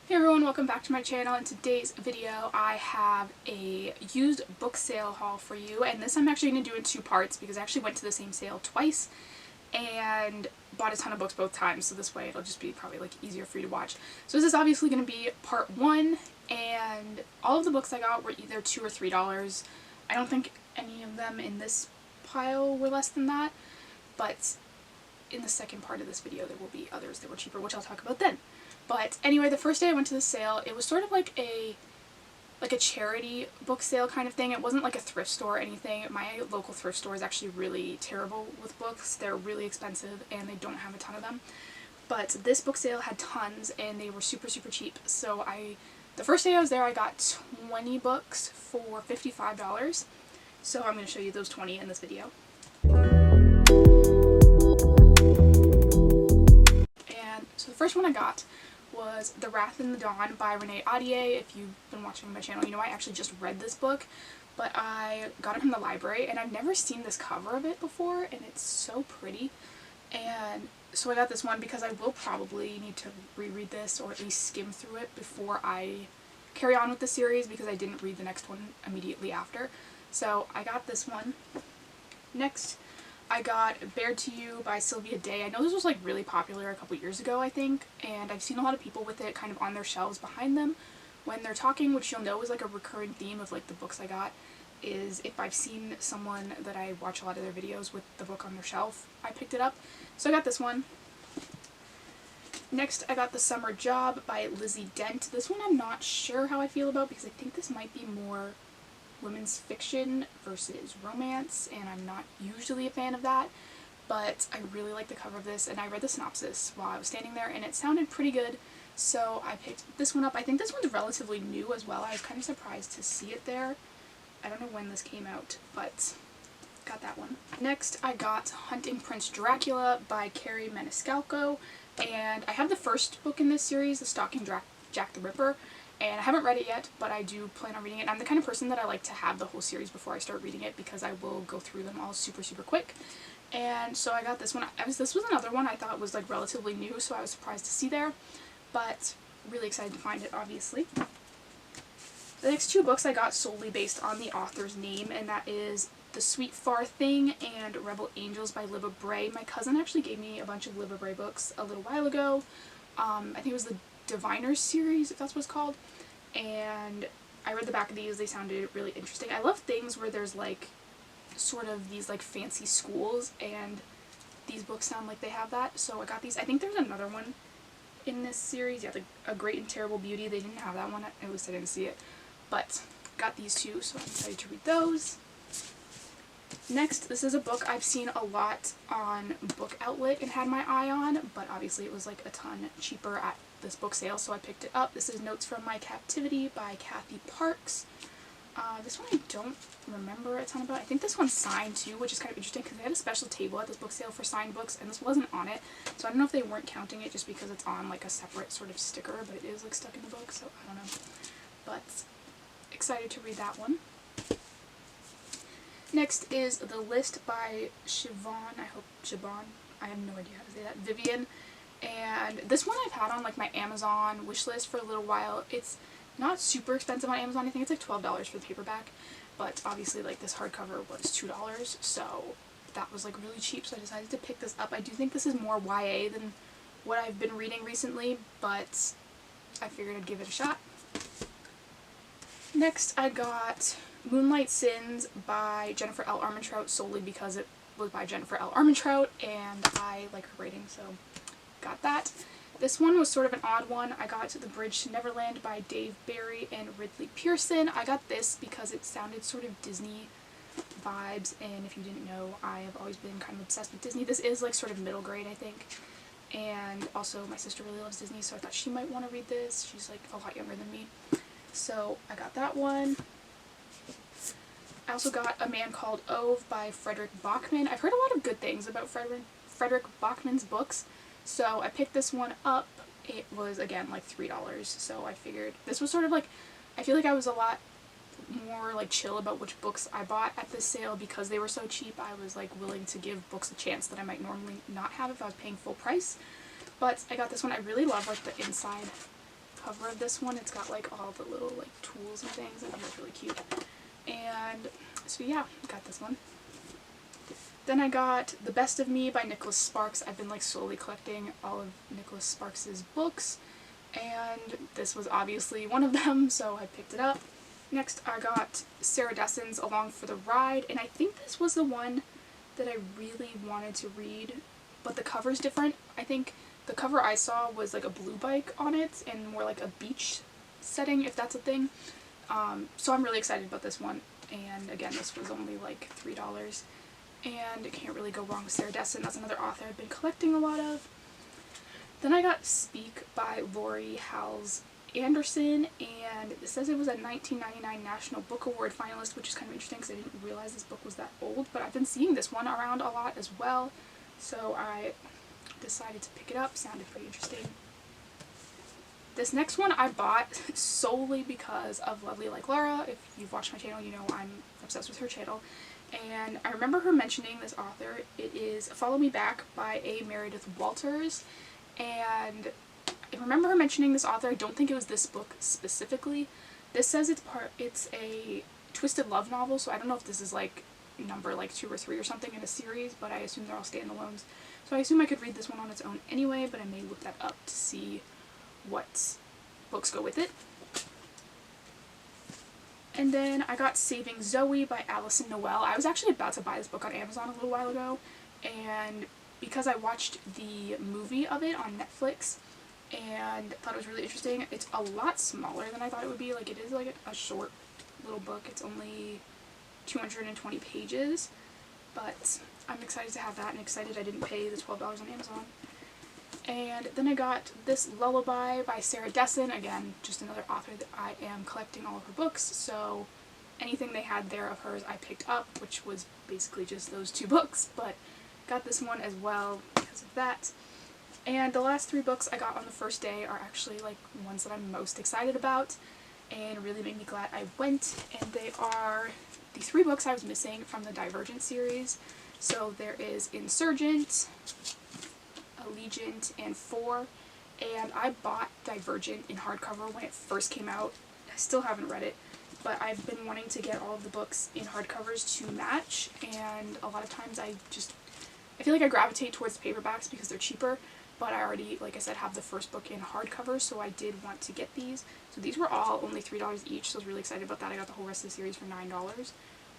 Hey everyone, welcome back to my channel. In today's video I have a used book sale haul for you, and this I'm actually going to do in two parts because I actually went to the same sale twice and bought a ton of books both times, so this way it'll just be probably like easier for you to watch. So this is obviously going to be part one, and all of the books I got were either $2 or $3. I don't think any of them in this pile were less than that, but in the second part of this video there will be others that were cheaper, which I'll talk about then. But anyway, the first day I went to the sale, it was sort of like a charity book sale kind of thing. It wasn't like a thrift store or anything. My local thrift store is actually really terrible with books. They're really expensive and they don't have a ton of them. But this book sale had tons and they were super cheap. So the first day I was there I got 20 books for $55. So I'm going to show you those 20 in this video. And so the first one I got was The Wrath in the Dawn by Renee Ahdieh. If you've been watching my channel, you know I actually just read this book, but I got it from the library and I've never seen this cover of it before, and it's so pretty. And so I got this one because I will probably need to reread this or at least skim through it before I carry on with the series, because I didn't read the next one immediately after. So I got this one. Next I got Bared to You by Sylvia Day. I know this was like really popular a couple years ago, I think, and I've seen a lot of people with it kind of on their shelves behind them when they're talking, which you'll know is like a recurring theme of like the books I got, is if I've seen someone that I watch a lot of their videos with the book on their shelf, I picked it up. So I got this one. Next I got The Summer Job by Lizzie Dent. This one I'm not sure how I feel about because I think this might be more women's fiction versus romance, and I'm not usually a fan of that, but I really like the cover of this, and I read the synopsis while I was standing there and it sounded pretty good, so I picked this one up. I think this one's relatively new as well. I was kind of surprised to see it there. I don't know when this came out, but got that one. Next I got Hunting Prince Dracula by Carrie Maniscalco, and I have the first book in this series, The Stalking Jack the Ripper, and I haven't read it yet, but I do plan on reading it. I'm the kind of person that I like to have the whole series before I start reading it because I will go through them all super quick. And so I got this one. This was another one I thought was like relatively new, so I was surprised to see there, but really excited to find it, obviously. The next two books I got solely based on the author's name, and that is The Sweet Far Thing and Rebel Angels by Libba Bray. My cousin actually gave me a bunch of Libba Bray books a little while ago. I think it was the Diviners series, if that's what it's called, and I read the back of these. They sounded really interesting. I love things where there's like sort of these like fancy schools, and these books sound like they have that, so I got these. I think there's another one in this series, yeah, like A Great and Terrible Beauty. They didn't have that one, at least I didn't see it, but got these two, so I'm excited to read those. Next, this is a book I've seen a lot on Book Outlet and had my eye on, but obviously it was like a ton cheaper at this book sale, so I picked it up. This is Notes from My Captivity by Kathy Parks. This one I don't remember a ton about. I think this one's signed too, which is kind of interesting because they had a special table at this book sale for signed books, and this wasn't on it, so I don't know if they weren't counting it just because it's on like a separate sort of sticker, but it is like stuck in the book, so I don't know. But excited to read that one. Next is The List by Siobhan, I have no idea how to say that, Vivian, and this one I've had on like my Amazon wishlist for a little while. It's not super expensive on Amazon. I think it's like $12 for the paperback, but obviously like this hardcover was $2, so that was like really cheap, so I decided to pick this up. I do think this is more YA than what I've been reading recently, but I figured I'd give it a shot. Next I got Moonlight Sins by Jennifer L. Armentrout, solely because it was by Jennifer L. Armentrout and I like her writing, so got that. This one was sort of an odd one. I got The Bridge to Neverland by Dave Barry and Ridley Pearson. I got this because it sounded sort of Disney vibes, and if you didn't know, I have always been kind of obsessed with Disney. This is like sort of middle grade, I think, and also my sister really loves Disney, so I thought she might want to read this. She's like a lot younger than me, so I got that one. I also got A Man Called Ove by Frederick Bachman. I've heard a lot of good things about Frederick Bachman's books, so I picked this one up. It was, again, like $3, so I figured this was sort of like, I feel like I was a lot more like chill about which books I bought at this sale because they were so cheap. I was like willing to give books a chance that I might normally not have if I was paying full price. But I got this one. I really love like the inside cover of this one. It's got like all the little like tools and things. I think that's really cute. And so yeah, got this one. Then I got The Best of Me by Nicholas Sparks. I've been like slowly collecting all of Nicholas Sparks's books, and this was obviously one of them, so I picked it up. Next I got Sarah Dessen's Along for the Ride, and I think this was the one that I really wanted to read, but the cover's different. I think the cover I saw was like a blue bike on it and more like a beach setting, if that's a thing. So I'm really excited about this one, and again, this was only like $3. And I can't really go wrong with Sarah Dessen. That's another author I've been collecting a lot of. Then I got Speak by Lori Hals Anderson, and it says it was a 1999 National Book Award finalist, which is kind of interesting because I didn't realize this book was that old, but I've been seeing this one around a lot as well, so I decided to pick it up. Sounded pretty interesting. This next one I bought solely because of Lovely Like Lara. If you've watched my channel, you know I'm obsessed with her channel. And I remember her mentioning this author. It is Follow Me Back by A. Meredith Walters. And I remember her mentioning this author. I don't think it was this book specifically. This says it's a twisted love novel, so I don't know if this is like number like 2 or 3 or something in a series, but I assume they're all standalones. So I assume I could read this one on its own anyway, but I may look that up to see what books go with it. And then I got Saving Zoe by Alison Noel. I was actually about to buy this book on Amazon a little while ago, and because I watched the movie of it on Netflix and thought it was really interesting, it's a lot smaller than I thought it would be. Like, it is like a short little book. It's only 220 pages, but I'm excited to have that and excited I didn't pay the $12 on Amazon. And then I got this Lullaby by Sarah Dessen. Again, just another author that I am collecting all of her books, so anything they had there of hers I picked up, which was basically just those 2 books, but got this one as well because of that. And the last 3 books I got on the first day are actually like ones that I'm most excited about and really made me glad I went, and they are the 3 books I was missing from the Divergent series. So there is Insurgent, Allegiant, and 4, and I bought Divergent in hardcover when it first came out. I still haven't read it, but I've been wanting to get all of the books in hardcovers to match, and a lot of times I feel like I gravitate towards the paperbacks because they're cheaper, but I already, like I said, have the first book in hardcover, so I did want to get these. So these were all only $3 each, so I was really excited about that. I got the whole rest of the series for $9,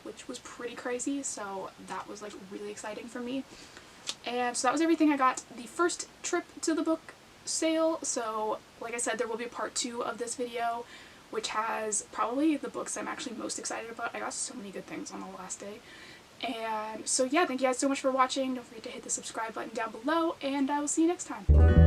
which was pretty crazy, so that was like really exciting for me. And so that was everything I got the first trip to the book sale. So like I said, there will be a part 2 of this video, which has probably the books I'm actually most excited about. I got so many good things on the last day. And so yeah, thank you guys so much for watching. Don't forget to hit the subscribe button down below, and I will see you next time.